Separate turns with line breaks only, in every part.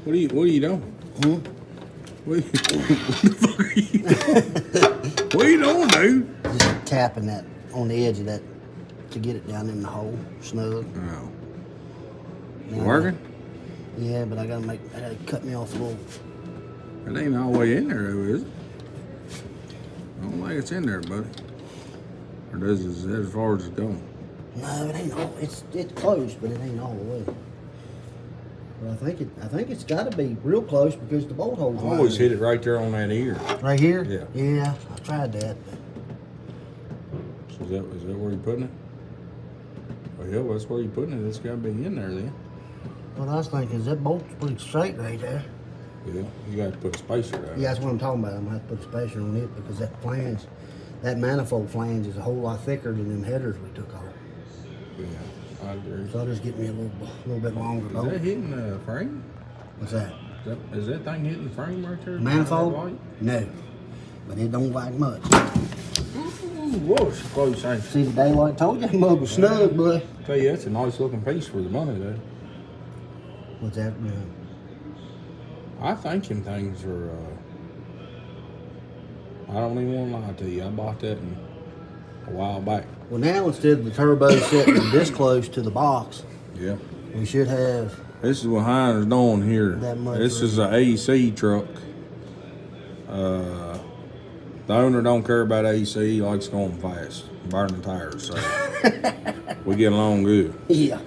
What are you doing? What the fuck are you doing? What are you doing, dude?
Just tapping that on the edge of that to get it down in the hole, snug.
Oh.
Now,
Working?
Yeah, but I gotta cut me off a little.
It ain't all the way in there, though, is it? I don't think it's in there, buddy. Or does it, is that as far as it's going?
No, it ain't all. It's close, but it ain't all the way. But I think it's got to be real close because the bolt hole's
I always hit it right there on that ear.
right here.
Yeah.
Yeah, I tried that.
So is that where you're putting it? Oh yeah, well, that's where you're putting it. It's got to be in there then.
What I was thinking is that bolt's pretty straight right there.
Yeah, you got to put a spacer down.
Yeah, that's what I'm talking about. I'm gonna have to put a spacer on it because that flange, that manifold flange is a whole lot thicker than them headers we took off.
Yeah, I agree.
So I'll just get me a little bit longer bolt.
Is that hitting the frame?
What's that?
Is that thing hitting the frame right there?
Manifold? No, but it don't like much.
Ooh, whoa, it's close, ain't it?
See the daylight? Told you that mug was snug, boy.
Tell you, that's a nice looking piece for the money, though.
What's that?
I think them things are, I don't even want to lie to you. I bought that a while back.
Well, now instead of the turbo sitting this close to the box,
Yeah.
we should have
This is what Heinz is doing here.
That much
This
room.
is an AC truck. The owner don't care about AC. He likes going fast, burning tires. So we get along good.
yeah.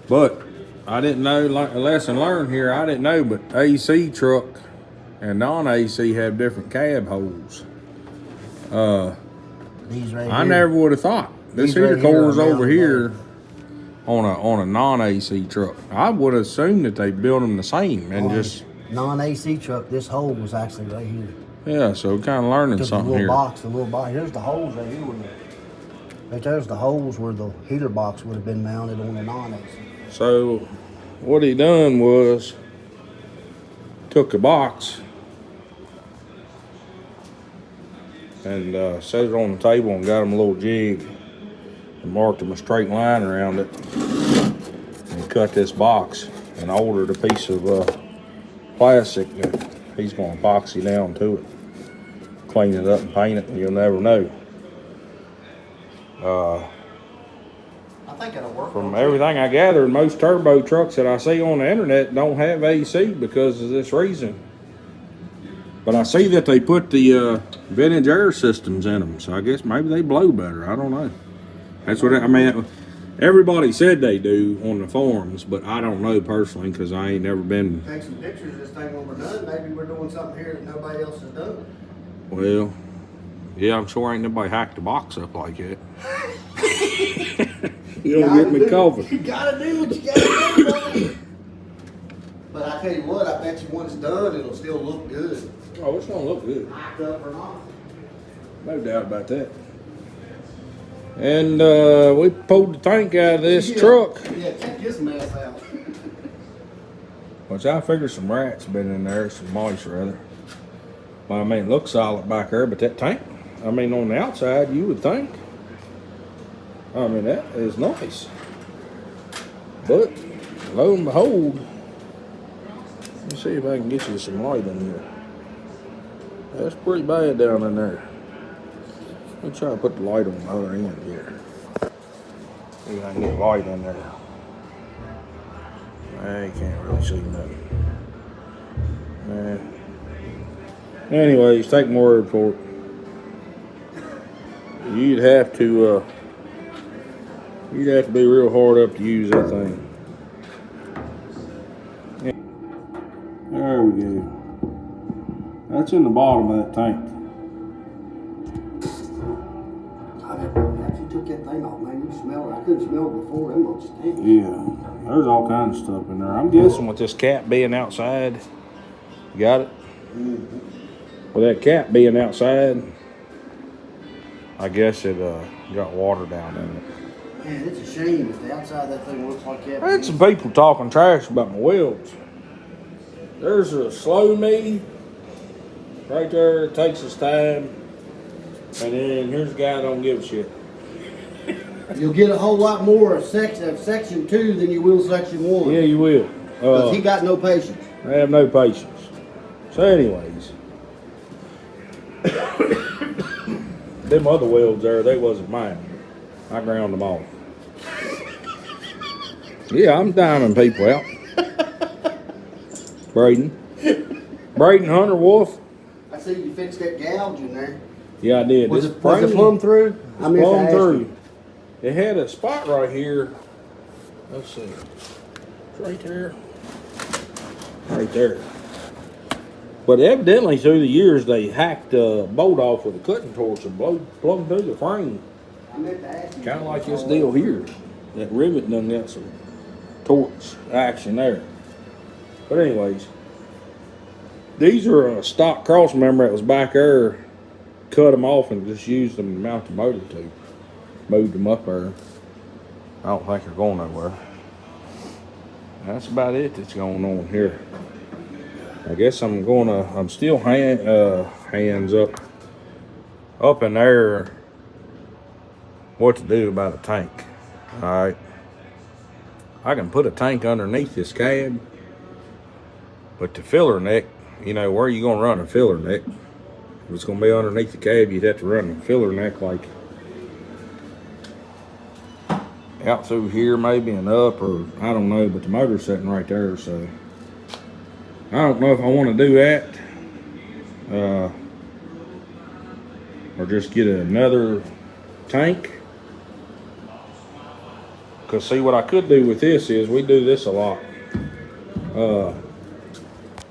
But I didn't know, like a lesson learned here, I didn't know, but AC truck and non-AC have different cab holes.
These right
I
here.
never would have thought. This
These right
heater
here
core is
are
over
mounted
here on a non-AC truck. I would have assumed that they built them the same and just,
non-AC truck. This hole was actually right here.
yeah, so kind of learning
Took
something
the
here.
little box. Here's the holes right here. Right there's the holes where the heater box would have been mounted on the non-AC.
So what he done was took a box and set it on the table and got him a little jig and marked him a straight line around it and cut this box and ordered a piece of plastic that he's going to epoxy down to it, clean it up and paint it, and you'll never know.
I think it'll work.
From everything I gathered, most turbo trucks that I see on the internet don't have AC because of this reason. But I see that they put the vintage air systems in them, so I guess maybe they blow better. I don't know. That's what I mean. Everybody said they do on the forums, but I don't know personally because I ain't never been.
Take some pictures of this thing when we're done. Maybe we're doing something here that nobody else has done.
Well, yeah, I'm sure ain't nobody hacked the box up like that. You don't get me coughing.
You gotta do what you gotta do. But I tell you what, I bet you when it's done, it'll still look good.
Oh, it's gonna look good.
Hacked up or not.
No doubt about that. And we pulled the tank out of this truck.
Yeah, check this mess out.
Which I figure some rats been in there, some mice rather. But I mean, it looks solid back there, but that tank, I mean, on the outside, you would think. I mean, that is nice. But, lo and behold, let me see if I can get you some light in here. That's pretty bad down in there. Let me try to put the light on the other end here. See if I can get light in there. I can't really see nothing. Anyways, take my word for it. You'd have to be real hard up to use that thing. Yeah. There we go. That's in the bottom of that tank.
After you took that thing off, man, you smell it. I couldn't smell it before. Them little stink.
Yeah, there's all kinds of stuff in there. I'm guessing with this cap being outside, you got it?
Mm-hmm.
With that cap being outside, I guess it got water down in it.
Man, it's a shame if the outside of that thing looks like that.
I had some people talking trash about my wheels. There's a slow me right there. It takes its time. And then here's a guy that don't give a shit.
You'll get a whole lot more of section 2 than you will section 1.
Yeah, you will.
Because he got no patience.
I have no patience. So anyways, them other welds there, they wasn't mine. I ground them off. Yeah, I'm timing people out. Braden, Hunter, Wolf.
I see you fixed that gouge in there.
Yeah, I did.
Was
This
it plumb through?
I mean, plumb through. It had a spot right here. Let's see. It's right there. Right there. But evidently through the years they hacked a bolt off with a cutting torch and plumbed through the frame.
I meant to ask you.
Kind of like this deal here. That rivet done got some torch action there. But anyways, these are a stock cross member that was back there. Cut them off and just used them to mount the motor to. Moved them up there. I don't think they're going nowhere. That's about it that's going on here. I guess I'm still hands up in there what to do about a tank. Alright. I can put a tank underneath this cab, but the filler neck, you know, where are you going to run a filler neck? If it's going to be underneath the cab, you'd have to run a filler neck like out through here maybe and up, or I don't know, but the motor's sitting right there, so I don't know if I want to do that or just get another tank. Because see, what I could do with this is we do this a lot.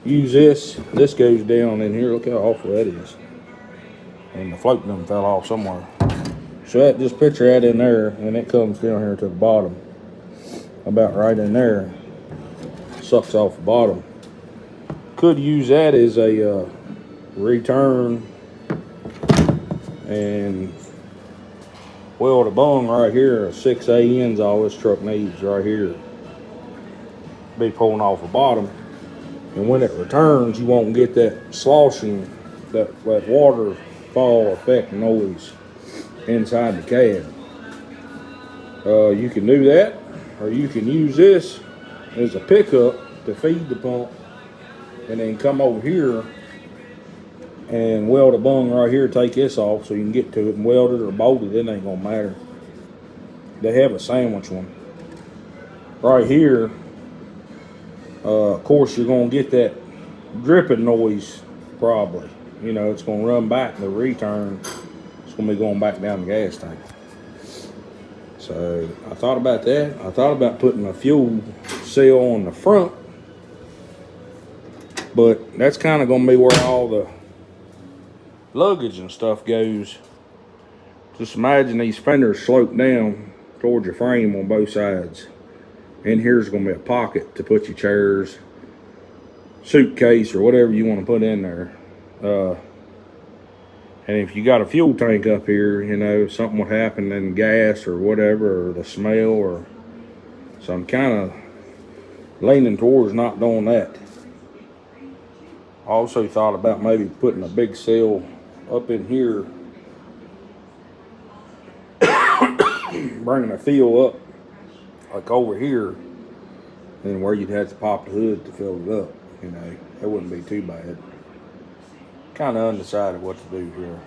Use this goes down in here. Look how awful that is, and the float done fell off somewhere. So that, just picture that in there, and it comes down here to the bottom, about right in there, sucks off the bottom. Could use that as a return and weld a bung right here. 6 AN's all this truck needs right here. Be pulling off the bottom, and when it returns, you won't get that sloshing, that waterfall effect noise inside the cab. You can do that, or you can use this as a pickup to feed the pump, and then come over here and weld a bung right here, take this off so you can get to it and weld it or bolt it. It ain't gonna matter. They have a sandwich one right here. Of course, you're gonna get that dripping noise probably. You know, it's gonna run back the return. It's gonna be going back down the gas tank. So I thought about that. I thought about putting a fuel cell on the front, but that's kind of gonna be where all the luggage and stuff goes. Just imagine these fenders slope down towards your frame on both sides. And here's gonna be a pocket to put your chairs, suitcase, or whatever you want to put in there. And if you got a fuel tank up here, you know, something would happen in gas or whatever, or the smell, or so I'm kind of leaning towards not doing that. I also thought about maybe putting a big cell up in here, bringing a fill up like over here, and where you'd have to pop the hood to fill it up. You know, that wouldn't be too bad. Kind of undecided what to do here,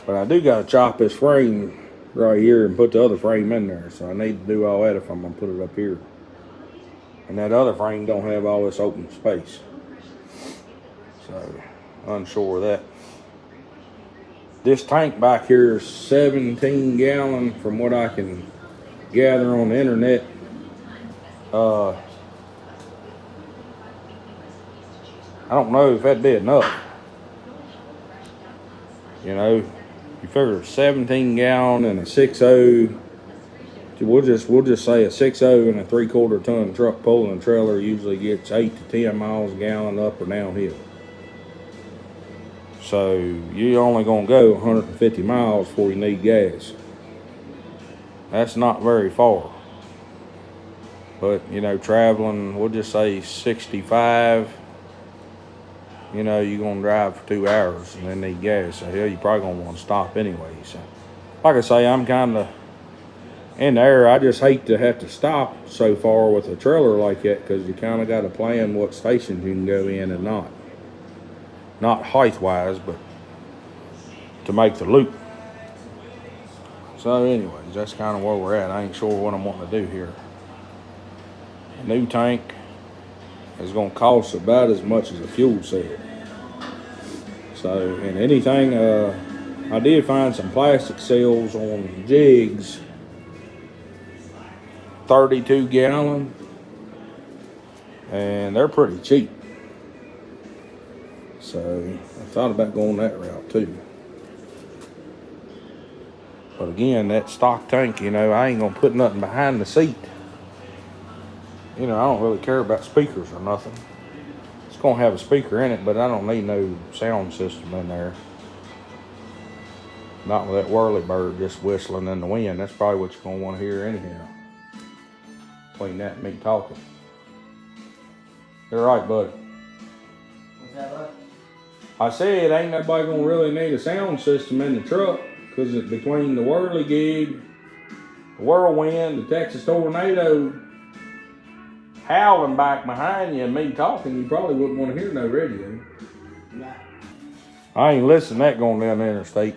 but I do got to chop this frame right here and put the other frame in there, so I need to do all that if I'm gonna put it up here. And that other frame don't have all this open space, so unsure of that. This tank back here is 17 gallon from what I can gather on the internet. I don't know if that'd be enough. You know, you figure 17 gallon and a 6.0. We'll just say a 6.0 and a 3/4 ton truck pulling trailer usually gets 8 to 10 miles a gallon up or downhill. So you're only gonna go 150 miles before you need gas. That's not very far. But you know, traveling, we'll just say 65. You know, you're gonna drive for 2 hours and then need gas. So hell, you're probably gonna want to stop anyway. So, like I say, I'm kind of in there. I just hate to have to stop so far with a trailer like that because you kind of got to plan what stations you can go in and not. Not height-wise, but to make the loop. So anyways, that's kind of where we're at. I ain't sure what I'm wanting to do here. A new tank is going to cost about as much as a fuel cell. So, and anything, I did find some plastic cells on jigs, 32 gallon, and they're pretty cheap. So I thought about going that route too. But again, that stock tank, you know, I ain't gonna put nothing behind the seat. You know, I don't really care about speakers or nothing. It's gonna have a speaker in it, but I don't need no sound system in there. Not with that whirly bird just whistling in the wind. That's probably what you're gonna want to hear anyhow. Between that and me talking. You're right, buddy.
What's that, bud?
I said ain't nobody gonna really need a sound system in the truck. Because between the whirligig, the whirlwind, the Texas tornado howling back behind you and me talking, you probably wouldn't want to hear no radio.
Nah.
I ain't listening to that going down the interstate.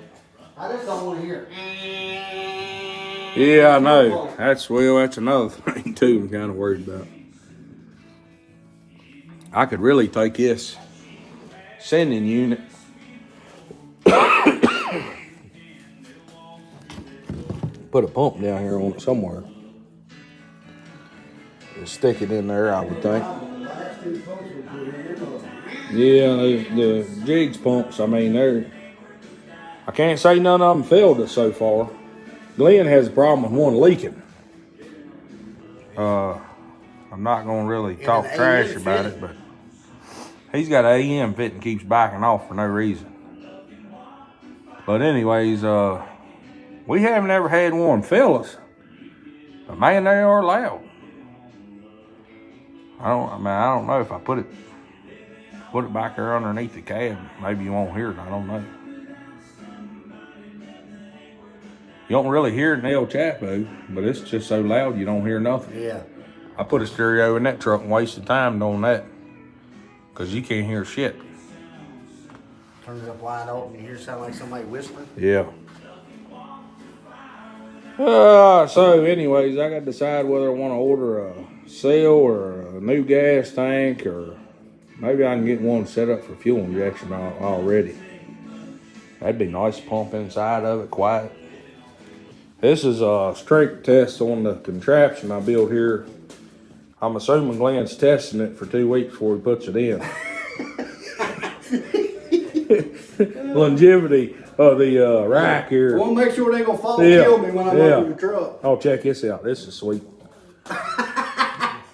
I just don't want to hear.
Yeah, I know. That's another thing too I'm kind of worried about. I could really take this sending unit put a pump down here on it somewhere. Just stick it in there, I would think. Yeah, the jigs pumps, I mean, I can't say none of them failed us so far. Glenn has a problem with one leaking. I'm not going to really talk trash about it, but he's got an AM fitting, keeps backing off for no reason. But anyways, we haven't ever had one fail us, but man, they are loud. I don't know if I put it back there underneath the cab, maybe you won't hear it. I don't know. You don't really hear it in El Chapo, but it's just so loud you don't hear nothing.
Yeah.
I put a stereo in that truck and wasted time doing that, cause you can't hear shit.
Turn it up wide open, you hear sound like somebody whistling.
Yeah. So anyways, I got to decide whether I want to order a cell or a new gas tank, or maybe I can get one set up for fuel injection already. That'd be nice, pump inside of it, quiet. This is a strength test on the contraption I built here. I'm assuming Glenn's testing it for 2 weeks before he puts it in. Longevity of the rack here.
I want to make sure they ain't going to fall and kill me when I'm over the truck.
Oh, check this out. This is sweet.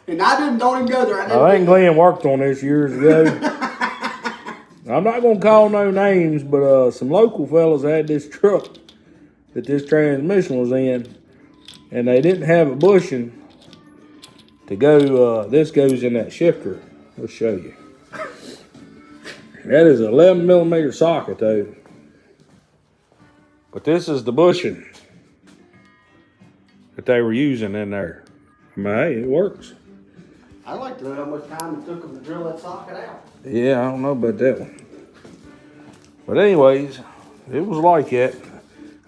And don't even go there.
I think Glenn worked on this years ago. I'm not going to call no names, but some local fellas had this truck that this transmission was in, and they didn't have a bushing to go. This goes in that shifter. Let's show you. That is an 11 millimeter socket though. But this is the bushing that they were using in there. I mean, hey, it works.
I'd like to know how much time it took them to drill that socket out.
Yeah, I don't know about that one. But anyways, it was like that.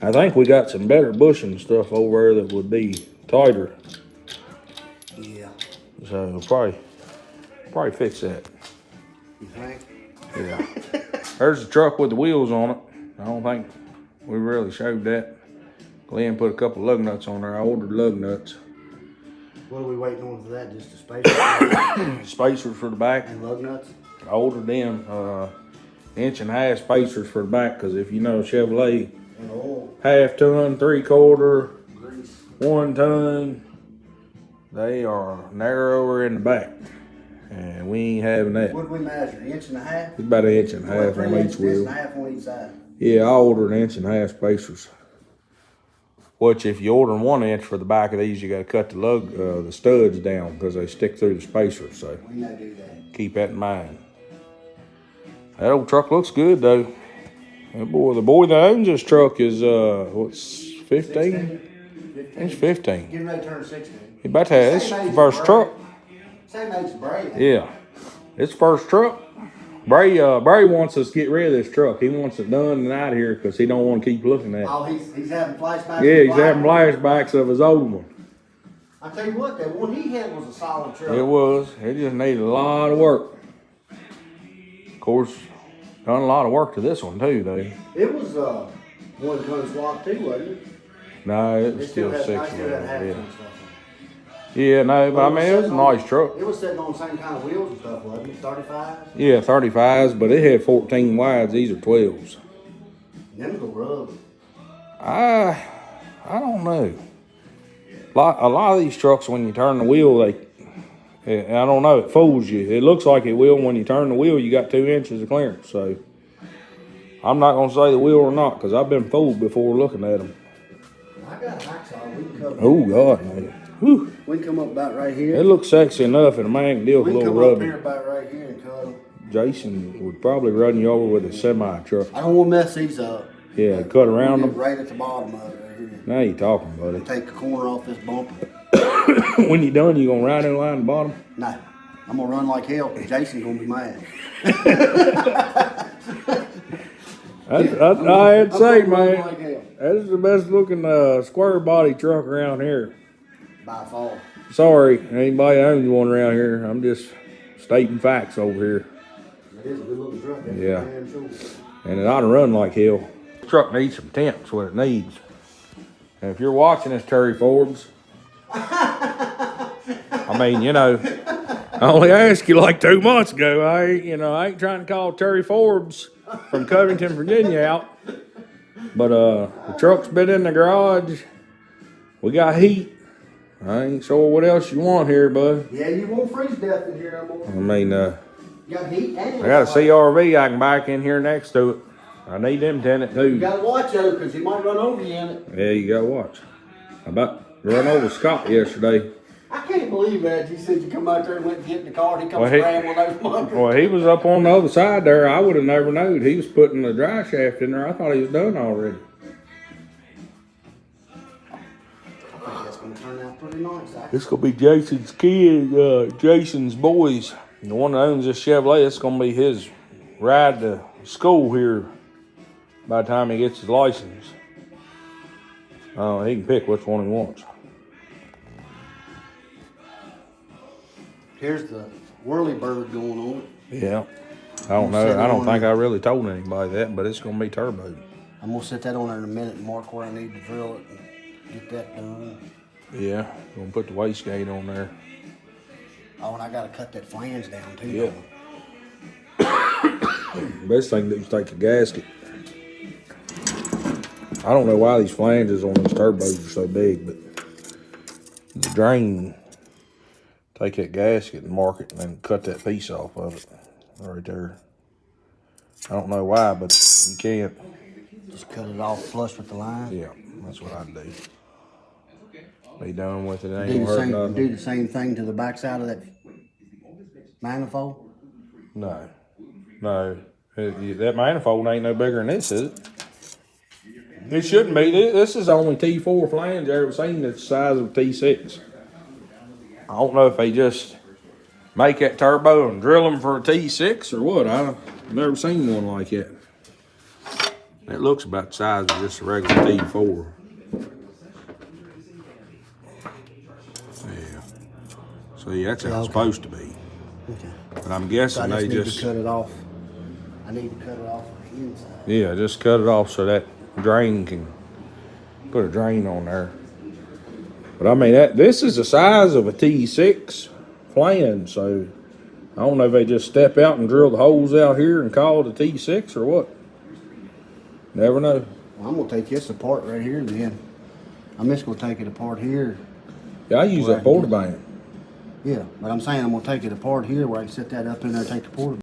I think we got some better bushing stuff over there that would be tighter.
Yeah.
So probably fix that.
You think?
Yeah. There's the truck with the wheels on it. I don't think we really showed that. Glenn put a couple lug nuts on there. I ordered lug nuts.
What are we waiting on for that? Just a spacer?
Spacers for the back.
And lug nuts?
I ordered them 1.5 inch spacers for the back, because if you know Chevrolet,
And oil.
1/2 ton, 3/4,
Grease.
1 ton, they are narrower in the back. And we ain't having that.
What did we measure? 1.5 inches?
It's about 1.5 inches on each wheel.
1.5 on each side.
Yeah, I ordered 1.5 inch spacers. Which, if you order 1 inch for the back of these, you got to cut the studs down because they stick through the spacers. So
We know do that.
keep that in mind. That old truck looks good though. The boy that owns this truck is what's 15? He's 15.
Getting ready to turn 16.
He about to have his first truck.
Same age as Bray.
Yeah. His first truck. Bray wants us to get rid of this truck. He wants it done and out of here because he don't want to keep looking at it.
Oh, he's having flashbacks.
Yeah, he's having flashbacks of his old one.
I tell you what, that one he had was a solid truck.
It was. It just needed a lot of work. Of course, done a lot of work to this one too, though.
It was one ton swap too, wasn't it?
No, it was
It
still
had,
6.
I still had half
Yeah.
ton stuff.
Yeah, no, but I mean, it was a nice truck.
It was sitting on the same kind of wheels and stuff, wasn't it? 35s?
Yeah, 35s, but it had 14 wides. These are 12s.
Them go rub.
I don't know. A lot of these trucks, when you turn the wheel, I don't know, it fools you. It looks like it will. When you turn the wheel, you got 2 inches of clearance. So I'm not going to say the wheel or not because I've been fooled before looking at them.
I got a hacksaw. We can cover.
Oh, God, man. Whew.
We can come up about right here.
It looks sexy enough, and a man can deal with a
We can
little
come up here
rubbing.
about right here and cut them.
Jason would probably run you over with a semi truck.
I don't want to mess these up.
Yeah, cut around them.
Right at the bottom of it right here.
Now you talking, buddy.
Take the corner off this bumper.
When you done, you gonna ride in line the bottom?
No, I'm gonna run like hell because Jason's gonna be mad.
I'd say,
I'm gonna run
man,
like hell.
that is the best looking square body truck around here.
By far.
Sorry, anybody owns one around here. I'm just stating facts over here.
It is a good looking truck. That's
Yeah.
for damn sure.
And it ought to run like hell. The truck needs some temps, what it needs. And if you're watching this, Terry Forbes, I mean, you know, I only asked you like 2 months ago. I ain't trying to call Terry Forbes from Covington, Virginia out. But the truck's been in the garage. We got heat. I ain't sure what else you want here, bud.
Yeah, you won't freeze death in here no more.
I mean,
You got heat and
I got a CRV I can back in here next to it. I need them tenant
You
too.
gotta watch though, because he might run over you in it.
Yeah, you gotta watch. I about run over Scott yesterday.
I can't believe that. You said you come out there and went and get in the car and he comes
Well, he-
scrambling over bumpers.
Well, he was up on the other side there. I would have never known. He was putting the dry shaft in there. I thought he was done already.
I think that's gonna turn out pretty nice.
It's gonna be Jason's kid, Jason's boys. The one that owns this Chevrolet, it's gonna be his ride to school here by the time he gets his license. He can pick which one he wants.
Here's the whirly bird going on.
Yeah. I don't know. I don't think I really told anybody that, but it's gonna be turbo.
I'm gonna set that on there in a minute and mark where I need to drill it and get that done.
Yeah. Gonna put the wastegate on there.
Oh, and I gotta cut that flange down too.
Yeah. Best thing to do is take the gasket. I don't know why these flanges on these turbos are so big, but the drain, take that gasket and mark it and then cut that piece off of it right there. I don't know why, but you can't.
Just cut it off flush with the line.
Yeah, that's what I'd do. Be done with it. Ain't
Do
gonna
the
hurt
same.
nothing.
Do the same thing to the backside of that manifold.
No. That manifold ain't no bigger than this, is it? It shouldn't be. This is the only T4 flange I ever seen that's the size of a T6. I don't know if they just make that turbo and drill them for a T6 or what. I've never seen one like that. It looks about the size of just a regular T4. Yeah. See, that's how it's supposed to be.
Okay.
But I'm
So I
guessing
just
they
need
just...
to cut it off. I need to cut it off on the inside.
Yeah, just cut it off so that drain can put a drain on there. But I mean, this is the size of a T6 flange, so I don't know if they just step out and drill the holes out here and call it a T6 or what. Never know.
Well, I'm gonna take this apart right here then. I'm just gonna take it apart here.
Yeah, I use that porta bank.
Yeah, but I'm saying I'm gonna take it apart here where I can set that up in there and take the porta